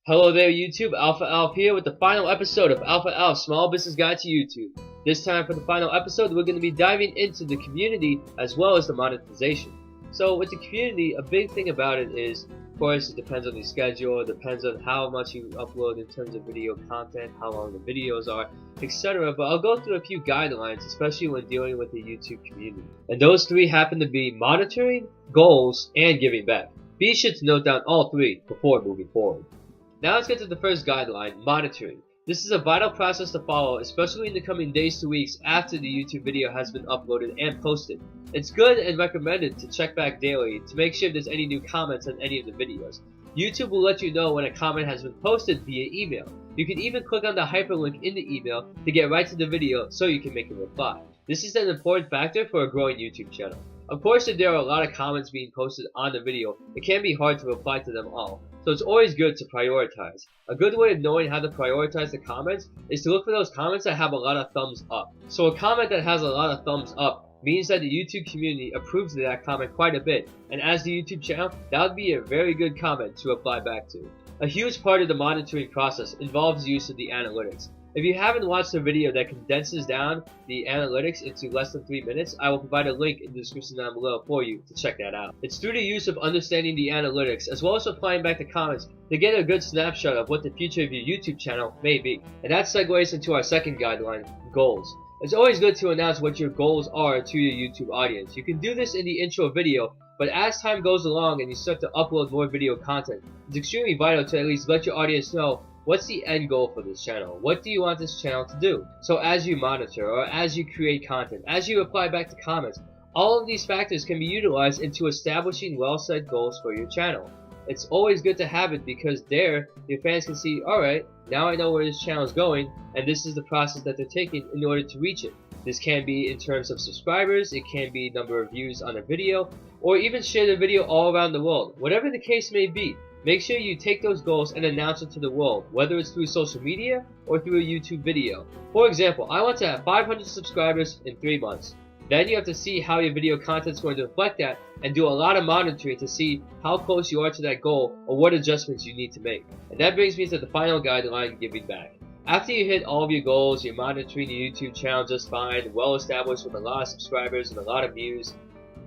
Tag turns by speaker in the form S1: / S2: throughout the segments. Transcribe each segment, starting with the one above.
S1: Hello there YouTube, AlphaAlph here with the final episode of AlphaAlph's Small Business Guide to YouTube. This time for the final episode, we're going to be diving into the community as well as the monetization. So with the community, a big thing about it is, of course, it depends on your schedule, it depends on how much you upload in terms of video content, how long the videos are, etc. But I'll go through a few guidelines, especially when dealing with the YouTube community. And those three happen to be monitoring, goals, and giving back. Be sure to note down all three before moving forward. Now let's get to the first guideline, monitoring. This is a vital process to follow, especially in the coming days to weeks after the YouTube video has been uploaded and posted. It's good and recommended to check back daily to make sure there's any new comments on any of the videos. YouTube will let you know when a comment has been posted via email. You can even click on the hyperlink in the email to get right to the video so you can make a reply. This is an important factor for a growing YouTube channel. Of course, if there are a lot of comments being posted on the video, it can be hard to reply to them all. So it's always good to prioritize. A good way of knowing how to prioritize the comments is to look for those comments that have a lot of thumbs up. So a comment that has a lot of thumbs up means that the YouTube community approves of that comment quite a bit, and as the YouTube channel, that would be a very good comment to reply back to. A huge part of the monitoring process involves the use of the analytics. If you haven't watched a video that condenses down the analytics into less than 3 minutes, I will provide a link in the description down below for you to check that out. It's through the use of understanding the analytics as well as applying back the comments to get a good snapshot of what the future of your YouTube channel may be. And that segues into our second guideline, goals. It's always good to announce what your goals are to your YouTube audience. You can do this in the intro video, but as time goes along and you start to upload more video content, it's extremely vital to at least let your audience know what's the end goal for this channel? What do you want this channel to do? So as you monitor, or as you create content, as you reply back to comments, all of these factors can be utilized into establishing well-set goals for your channel. It's always good to have it because there, your fans can see, alright, now I know where this channel is going, and this is the process that they're taking in order to reach it. This can be in terms of subscribers, it can be number of views on a video, or even share the video all around the world. Whatever the case may be, make sure you take those goals and announce it to the world, whether it's through social media or through a YouTube video. For example, I want to have 500 subscribers in 3 months. Then you have to see how your video content is going to reflect that and do a lot of monitoring to see how close you are to that goal or what adjustments you need to make. And that brings me to the final guideline, giving back. After you hit all of your goals, you're monitoring your YouTube channel just fine, well established with a lot of subscribers and a lot of views,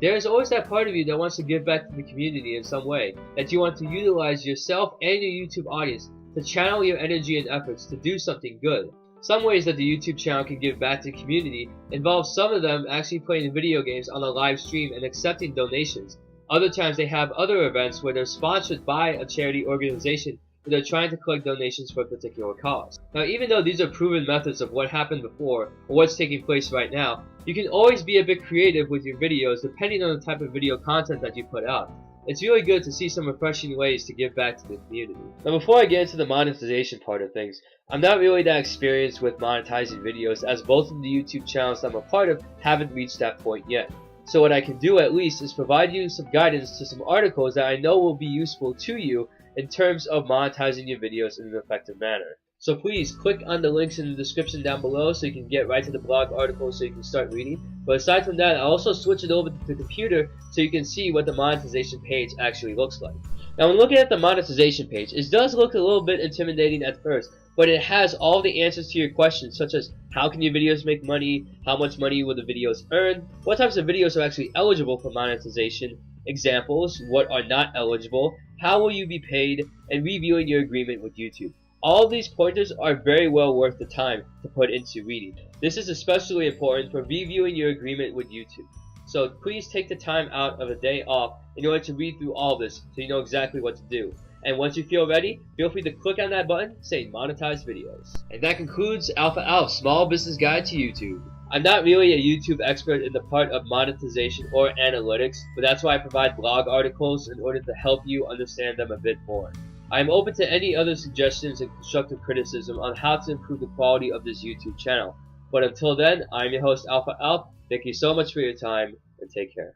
S1: there's always that part of you that wants to give back to the community in some way, that you want to utilize yourself and your YouTube audience to channel your energy and efforts to do something good. Some ways that the YouTube channel can give back to the community involve some of them actually playing video games on a live stream and accepting donations. Other times they have other events where they're sponsored by a charity organization where they're trying to collect donations for a particular cause. Now, even though these are proven methods of what happened before or what's taking place right now, you can always be a bit creative with your videos depending on the type of video content that you put out. It's really good to see some refreshing ways to give back to the community. Now, before I get into the monetization part of things, I'm not really that experienced with monetizing videos, as both of the YouTube channels I'm a part of haven't reached that point yet. So what I can do at least is provide you some guidance to some articles that I know will be useful to you in terms of monetizing your videos in an effective manner. So please click on the links in the description down below so you can get right to the blog article so you can start reading. But aside from that, I'll also switch it over to the computer so you can see what the monetization page actually looks like. Now, when looking at the monetization page, it does look a little bit intimidating at first, but it has all the answers to your questions, such as how can your videos make money, how much money will the videos earn, what types of videos are actually eligible for monetization, examples, what are not eligible, how will you be paid, and reviewing your agreement with YouTube. All of these pointers are very well worth the time to put into reading. This is especially important for reviewing your agreement with YouTube. So please take the time out of a day off in order to read through all of this so you know exactly what to do. And once you feel ready, feel free to click on that button saying monetize videos. And that concludes AlphaAlph's Small Business Guide to YouTube. I'm not really a YouTube expert in the part of monetization or analytics, but that's why I provide blog articles in order to help you understand them a bit more. I am open to any other suggestions and constructive criticism on how to improve the quality of this YouTube channel. But until then, I'm your host AlphaAlph. Thank you so much for your time, and take care.